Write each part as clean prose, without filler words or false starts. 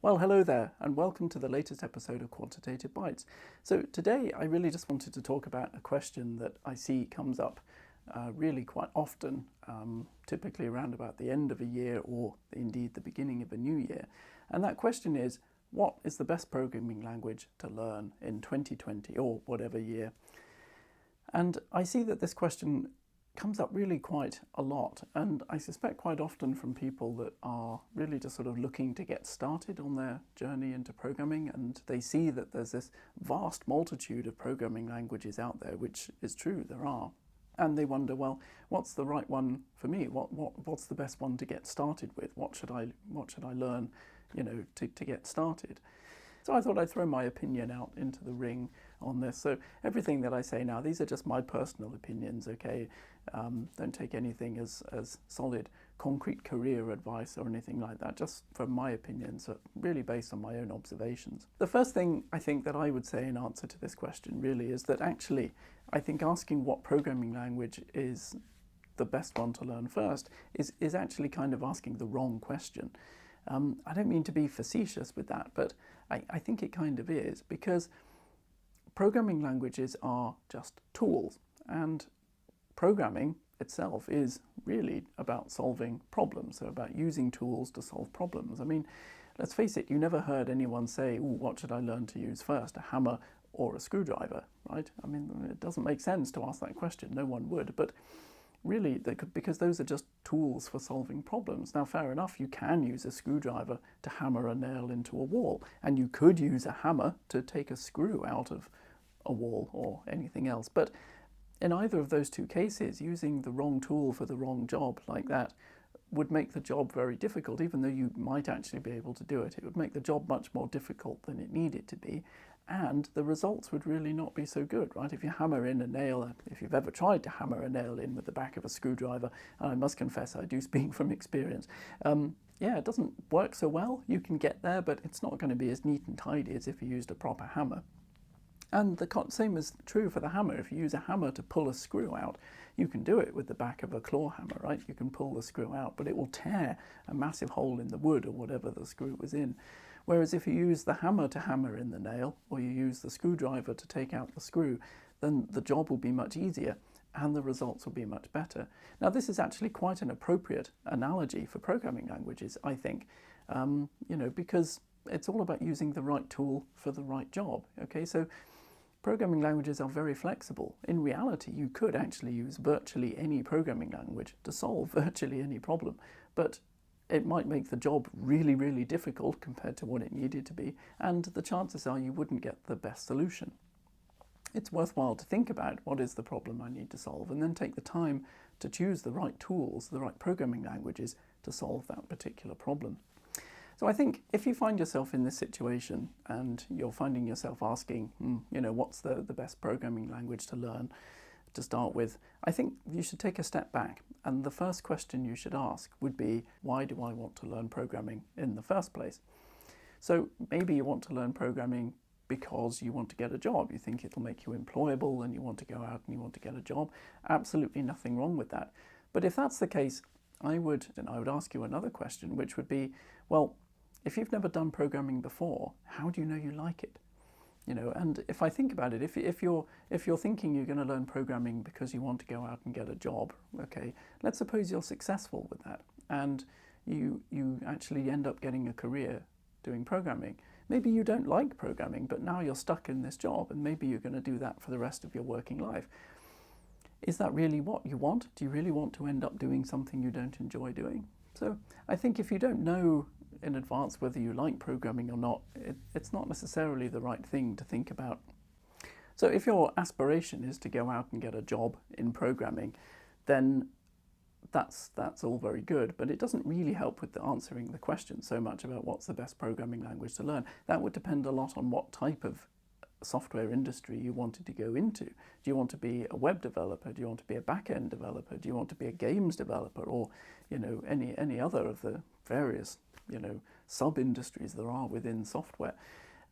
Well, hello there, and welcome to the latest episode of Quantitative Bites. So today I really just wanted to talk about a question that I see comes up really quite often, typically around about the end of a year or indeed the beginning of a new year. And that question is, what is the best programming language to learn in 2020 or whatever year? And I see that this question comes up really quite a lot, and I suspect quite often from people that are really just sort of looking to get started on their journey into programming, and they see that there's this vast multitude of programming languages out there, which is true, there are. And they wonder, well, what's the right one for me? What's the best one to get started with? What should I learn, to get started? So I thought I'd throw my opinion out into the ring on this. So everything that I say now, these are just my personal opinions, okay? Don't take anything as solid, concrete career advice or anything like that, just from my opinions, really based on my own observations. The first thing I think that I would say in answer to this question really is that actually, I think asking what programming language is the best one to learn first is actually kind of asking the wrong question. I don't mean to be facetious with that, but I think it kind of is, because programming languages are just tools, and programming itself is really about solving problems, so about using tools to solve problems. I mean, let's face it, you never heard anyone say, "Ooh, what should I learn to use first, a hammer or a screwdriver?" Right? I mean, it doesn't make sense to ask that question. No one would, but really, because those are just tools for solving problems. Now, fair enough, you can use a screwdriver to hammer a nail into a wall, and you could use a hammer to take a screw out of a wall or anything else. But in either of those two cases, using the wrong tool for the wrong job like that would make the job very difficult. Even though you might actually be able to do it, it would make the job much more difficult than it needed to be, and the results would really not be so good, right? If you hammer in a nail, if you've ever tried to hammer a nail in with the back of a screwdriver, and I must confess I do speak from experience, it doesn't work so well. You can get there, but it's not going to be as neat and tidy as if you used a proper hammer. And the same is true for the hammer. If you use a hammer to pull a screw out, you can do it with the back of a claw hammer, right? You can pull the screw out, but it will tear a massive hole in the wood or whatever the screw was in. Whereas if you use the hammer to hammer in the nail, or you use the screwdriver to take out the screw, then the job will be much easier and the results will be much better. Now, this is actually quite an appropriate analogy for programming languages, I think, because it's all about using the right tool for the right job. Okay, so programming languages are very flexible. In reality, you could actually use virtually any programming language to solve virtually any problem, but it might make the job really, really difficult compared to what it needed to be, and the chances are you wouldn't get the best solution. It's worthwhile to think about what is the problem I need to solve, and then take the time to choose the right tools, the right programming languages to solve that particular problem. So I think if you find yourself in this situation and you're finding yourself asking, what's the best programming language to learn to start with, I think you should take a step back, and the first question you should ask would be, why do I want to learn programming in the first place? So maybe you want to learn programming because you want to get a job. You think it'll make you employable and you want to go out and you want to get a job. Absolutely nothing wrong with that. But if that's the case, I would ask you another question, which would be, well, if you've never done programming before, how do you know you like it? And if I think about it, if you're thinking you're going to learn programming because you want to go out and get a job, okay, let's suppose you're successful with that and you actually end up getting a career doing programming. Maybe you don't like programming, but now you're stuck in this job, and maybe you're going to do that for the rest of your working life. Is that really what you want? Do you really want to end up doing something you don't enjoy doing? So I think if you don't know in advance whether you like programming or not, it's not necessarily the right thing to think about. So if your aspiration is to go out and get a job in programming, then that's all very good, but it doesn't really help with answering the question so much about what's the best programming language to learn. That would depend a lot on what type of software industry you wanted to go into. Do you want to be a web developer? Do you want to be a back-end developer? Do you want to be a games developer, or any other of the various sub-industries there are within software?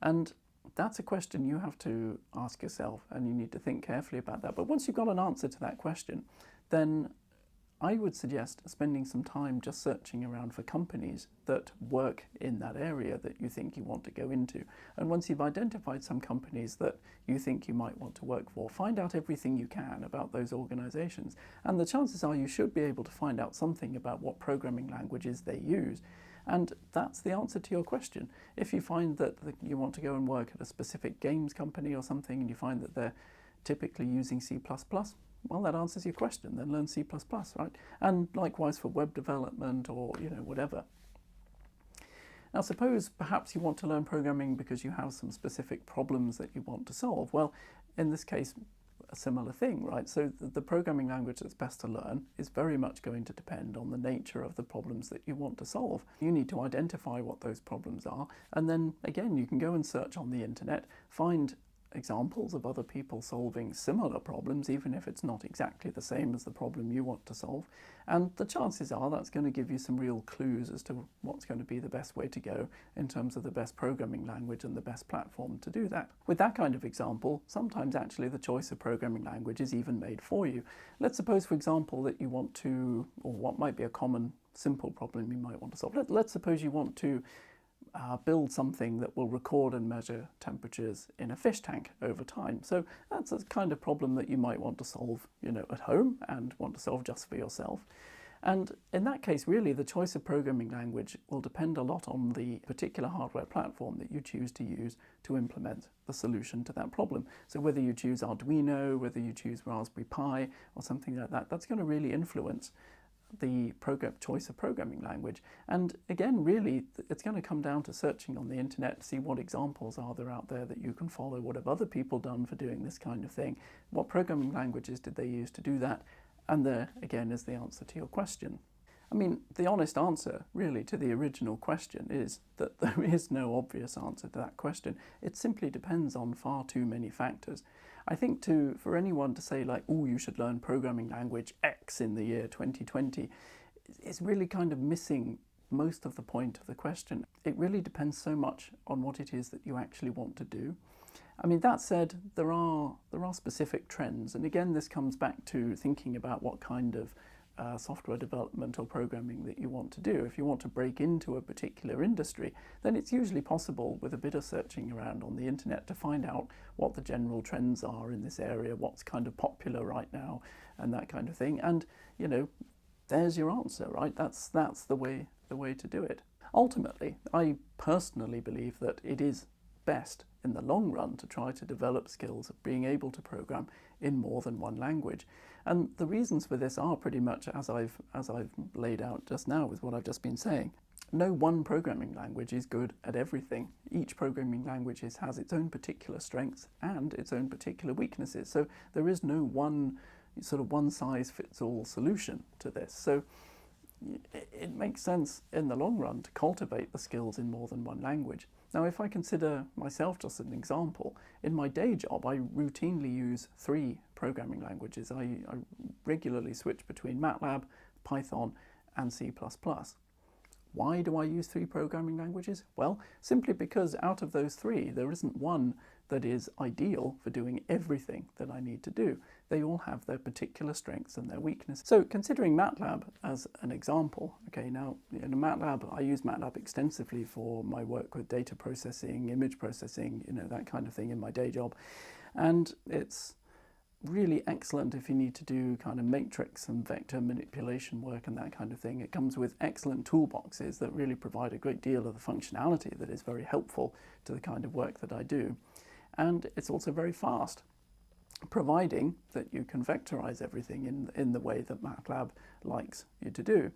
And that's a question you have to ask yourself, and you need to think carefully about that. But once you've got an answer to that question, then I would suggest spending some time just searching around for companies that work in that area that you think you want to go into. And once you've identified some companies that you think you might want to work for, find out everything you can about those organizations. And the chances are you should be able to find out something about what programming languages they use. And that's the answer to your question. If you find that you want to go and work at a specific games company or something, and you find that they're typically using C++, well, that answers your question. Then learn C++, right? And likewise for web development or, whatever. Now, suppose perhaps you want to learn programming because you have some specific problems that you want to solve. Well, in this case, a similar thing, right? So the programming language that's best to learn is very much going to depend on the nature of the problems that you want to solve. You need to identify what those problems are, and then again, you can go and search on the internet, find examples of other people solving similar problems, even if it's not exactly the same as the problem you want to solve. And the chances are that's going to give you some real clues as to what's going to be the best way to go in terms of the best programming language and the best platform to do that. With that kind of example, sometimes actually the choice of programming language is even made for you. Let's suppose, for example, that you want to, or what might be a common simple problem you might want to solve. Let's suppose you want to build something that will record and measure temperatures in a fish tank over time. So that's a kind of problem that you might want to solve, at home and want to solve just for yourself. And in that case, really, the choice of programming language will depend a lot on the particular hardware platform that you choose to use to implement the solution to that problem. So whether you choose Arduino, whether you choose Raspberry Pi or something like that, that's going to really influence the choice of programming language. And again, really, it's going to come down to searching on the internet to see what examples are there out there that you can follow. What have other people done for doing this kind of thing? What programming languages did they use to do that? And there, again, is the answer to your question. I mean, the honest answer, really, to the original question is that there is no obvious answer to that question. It simply depends on far too many factors. I think for anyone to say like, oh, you should learn programming language X in the year 2020, is really kind of missing most of the point of the question. It really depends so much on what it is that you actually want to do. I mean, that said, there are specific trends, and again, this comes back to thinking about what kind of software development or programming that you want to do. If you want to break into a particular industry, then it's usually possible with a bit of searching around on the internet to find out what the general trends are in this area, what's kind of popular right now, and that kind of thing. And, there's your answer, right? That's the way to do it. Ultimately, I personally believe that it is best in the long run to try to develop skills of being able to program in more than one language. And the reasons for this are pretty much as I've laid out just now with what I've just been saying. No one programming language is good at everything. Each programming language has its own particular strengths and its own particular weaknesses. So there is no one size fits all solution to this. So it makes sense in the long run to cultivate the skills in more than one language. Now, if I consider myself just as an example, in my day job, I routinely use 3 programming languages. I regularly switch between MATLAB, Python, and C++. Why do I use 3 programming languages? Well, simply because out of those 3, there isn't one that is ideal for doing everything that I need to do. They all have their particular strengths and their weaknesses. So considering MATLAB as an example, okay, now in MATLAB, I use MATLAB extensively for my work with data processing, image processing, that kind of thing in my day job. And it's really excellent if you need to do kind of matrix and vector manipulation work and that kind of thing. It comes with excellent toolboxes that really provide a great deal of the functionality that is very helpful to the kind of work that I do. And it's also very fast, providing that you can vectorize everything in the way that MATLAB likes you to do.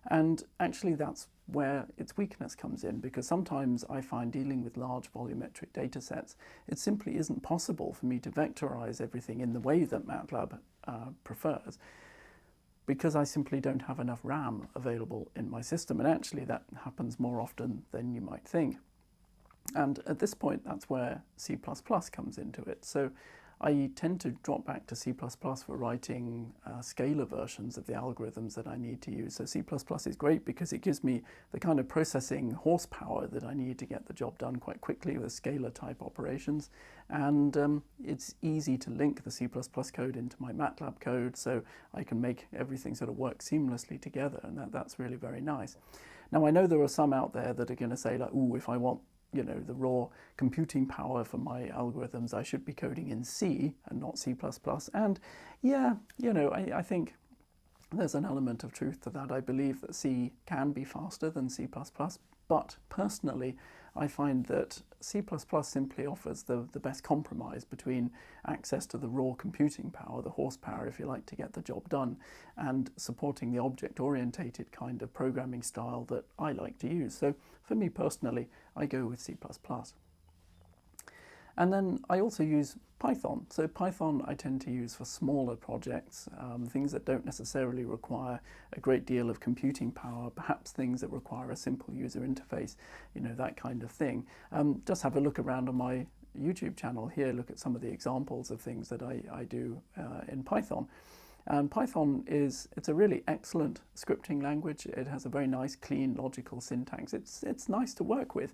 And actually that's where its weakness comes in, because sometimes I find dealing with large volumetric data sets, it simply isn't possible for me to vectorize everything in the way that MATLAB prefers, because I simply don't have enough RAM available in my system. And actually that happens more often than you might think. And at this point, that's where C++ comes into it. So I tend to drop back to C++ for writing scalar versions of the algorithms that I need to use. So C++ is great because it gives me the kind of processing horsepower that I need to get the job done quite quickly with scalar type operations. And it's easy to link the C++ code into my MATLAB code, so I can make everything sort of work seamlessly together, and that's really very nice. Now, I know there are some out there that are going to say, like, ooh, if I want the raw computing power for my algorithms, I should be coding in C and not C++. And yeah, I think there's an element of truth to that. I believe that C can be faster than C++, but personally, I find that C++ simply offers the best compromise between access to the raw computing power, the horsepower, if you like, to get the job done, and supporting the object-orientated kind of programming style that I like to use. So for me personally, I go with C++. And then I also use Python. So Python I tend to use for smaller projects, things that don't necessarily require a great deal of computing power, perhaps things that require a simple user interface, that kind of thing. Just have a look around on my YouTube channel here, look at some of the examples of things that I do in Python. And Python it's a really excellent scripting language. It has a very nice, clean, logical syntax. It's nice to work with.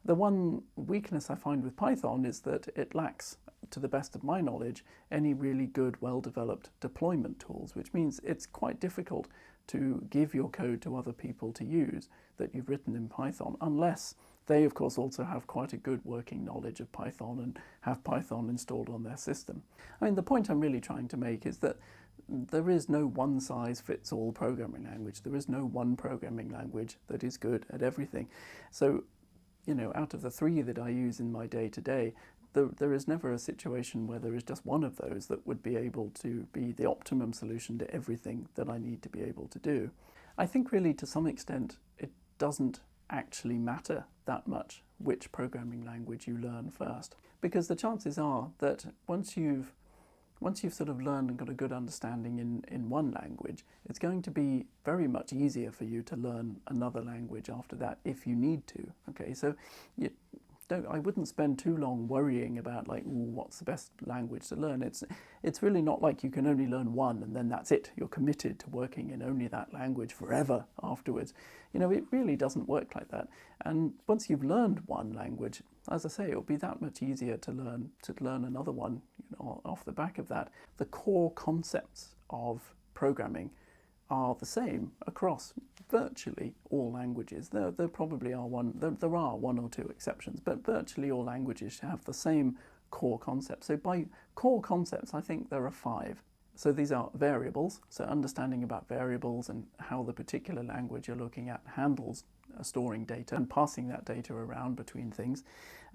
The one weakness I find with Python is that it lacks, to the best of my knowledge, any really good, well-developed deployment tools, which means it's quite difficult to give your code to other people to use that you've written in Python, unless they, of course, also have quite a good working knowledge of Python and have Python installed on their system. I mean, the point I'm really trying to make is that there is no one-size-fits-all programming language. There is no one programming language that is good at everything. So, out of the three that I use in my day-to-day, there is never a situation where there is just one of those that would be able to be the optimum solution to everything that I need to be able to do. I think really to some extent it doesn't actually matter that much which programming language you learn first, because the chances are that once you've sort of learned and got a good understanding in one language, it's going to be very much easier for you to learn another language after that if you need to. Okay, so I wouldn't spend too long worrying about like, ooh, what's the best language to learn. It's really not like you can only learn one and then that's it. You're committed to working in only that language forever afterwards. It really doesn't work like that. And once you've learned one language, as I say, it'll be that much easier to learn another one off the back of that. The core concepts of programming are the same across virtually all languages. There probably are there are one or two exceptions, but virtually all languages have the same core concepts. So by core concepts, I think there are 5. So these are variables, so understanding about variables and how the particular language you're looking at handles storing data and passing that data around between things.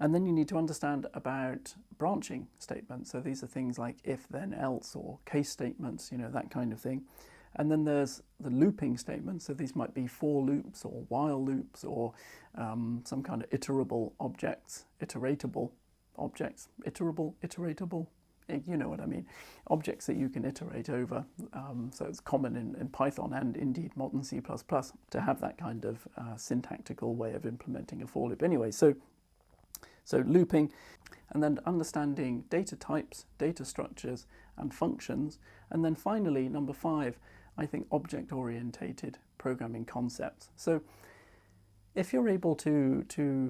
And then you need to understand about branching statements. So these are things like if, then, else, or case statements, that kind of thing. And then there's the looping statements. So these might be for loops or while loops or some kind of iteratable objects, iteratable objects, iteratable, you know what I mean, objects that you can iterate over. So it's common in Python and indeed modern C++ to have that kind of syntactical way of implementing a for loop. Anyway, so looping, and then understanding data types, data structures, and functions. And then finally, number 5, I think object-orientated programming concepts. So if you're able to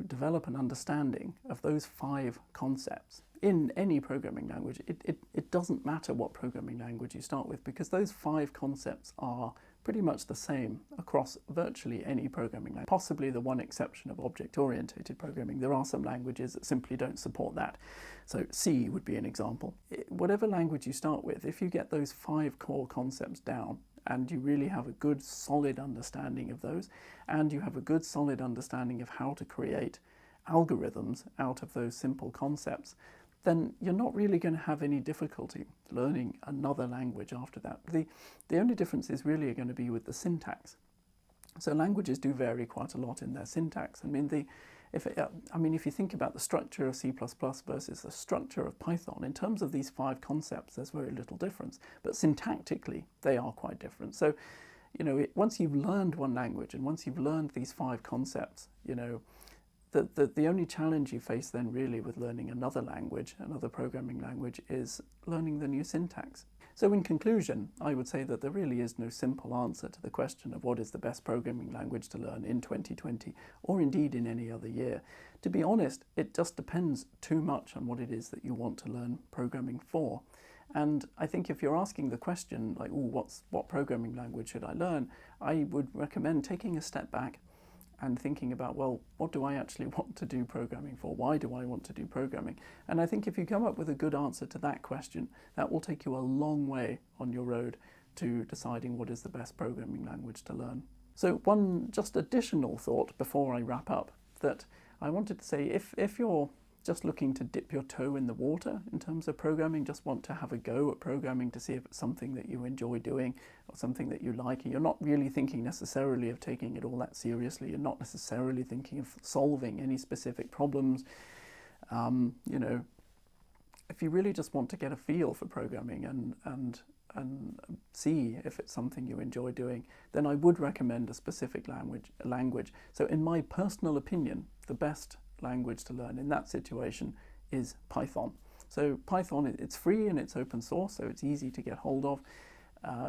develop an understanding of those 5 concepts in any programming language, it doesn't matter what programming language you start with, because those 5 concepts are pretty much the same across virtually any programming language. Possibly the one exception of object-oriented programming. There are some languages that simply don't support that. So C would be an example. Whatever language you start with, if you get those 5 core concepts down and you really have a good solid understanding of those, and you have a good solid understanding of how to create algorithms out of those simple concepts, then you're not really going to have any difficulty learning another language after that. The only difference is really going to be with the syntax. So languages do vary quite a lot in their syntax. I mean, if you think about the structure of C++ versus the structure of Python, in terms of these 5 concepts, there's very little difference. But syntactically, they are quite different. So, once you've learned one language and once you've learned these 5 concepts, The only challenge you face then really with learning another language, another programming language, is learning the new syntax. So in conclusion, I would say that there really is no simple answer to the question of what is the best programming language to learn in 2020, or indeed in any other year. To be honest, it just depends too much on what it is that you want to learn programming for. And I think if you're asking the question, like, what programming language should I learn? I would recommend taking a step back and thinking about, well, what do I actually want to do programming for? Why do I want to do programming? And I think if you come up with a good answer to that question, that will take you a long way on your road to deciding what is the best programming language to learn. So one just additional thought before I wrap up, that I wanted to say, if you're just looking to dip your toe in the water in terms of programming, just want to have a go at programming to see if it's something that you enjoy doing or something that you like, and you're not really thinking necessarily of taking it all that seriously, you're not necessarily thinking of solving any specific problems, if you really just want to get a feel for programming and see if it's something you enjoy doing, then I would recommend a specific language. So in my personal opinion, the best language to learn in that situation is Python. So Python, it's free and it's open source, so it's easy to get hold of.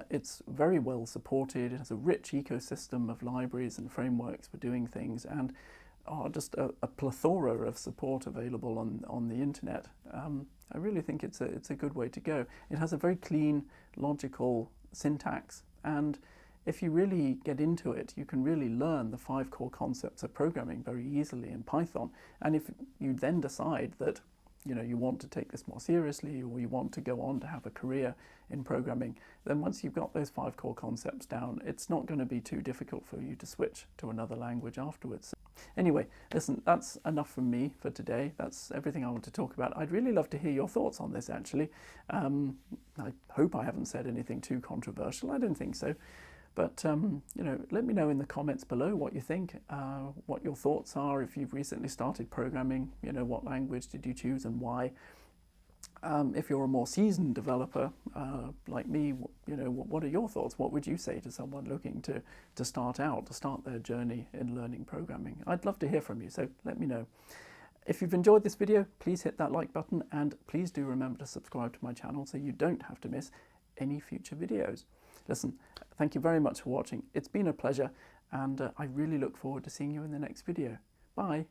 It's very well supported. It has a rich ecosystem of libraries and frameworks for doing things, and just a plethora of support available on the internet. I really think it's a good way to go. It has a very clean, logical syntax, and if you really get into it, you can really learn the 5 core concepts of programming very easily in Python. And if you then decide that you want to take this more seriously, or you want to go on to have a career in programming, then once you've got those 5 core concepts down, it's not going to be too difficult for you to switch to another language afterwards. Anyway, listen, that's enough from me for today. That's everything I want to talk about. I'd really love to hear your thoughts on this, actually. I hope I haven't said anything too controversial. I don't think so. But, let me know in the comments below what you think, what your thoughts are. If you've recently started programming, what language did you choose and why? If you're a more seasoned developer like me, what are your thoughts? What would you say to someone looking to start their journey in learning programming? I'd love to hear from you, so let me know. If you've enjoyed this video, please hit that like button, and please do remember to subscribe to my channel so you don't have to miss any future videos. Listen, thank you very much for watching. It's been a pleasure, and I really look forward to seeing you in the next video. Bye.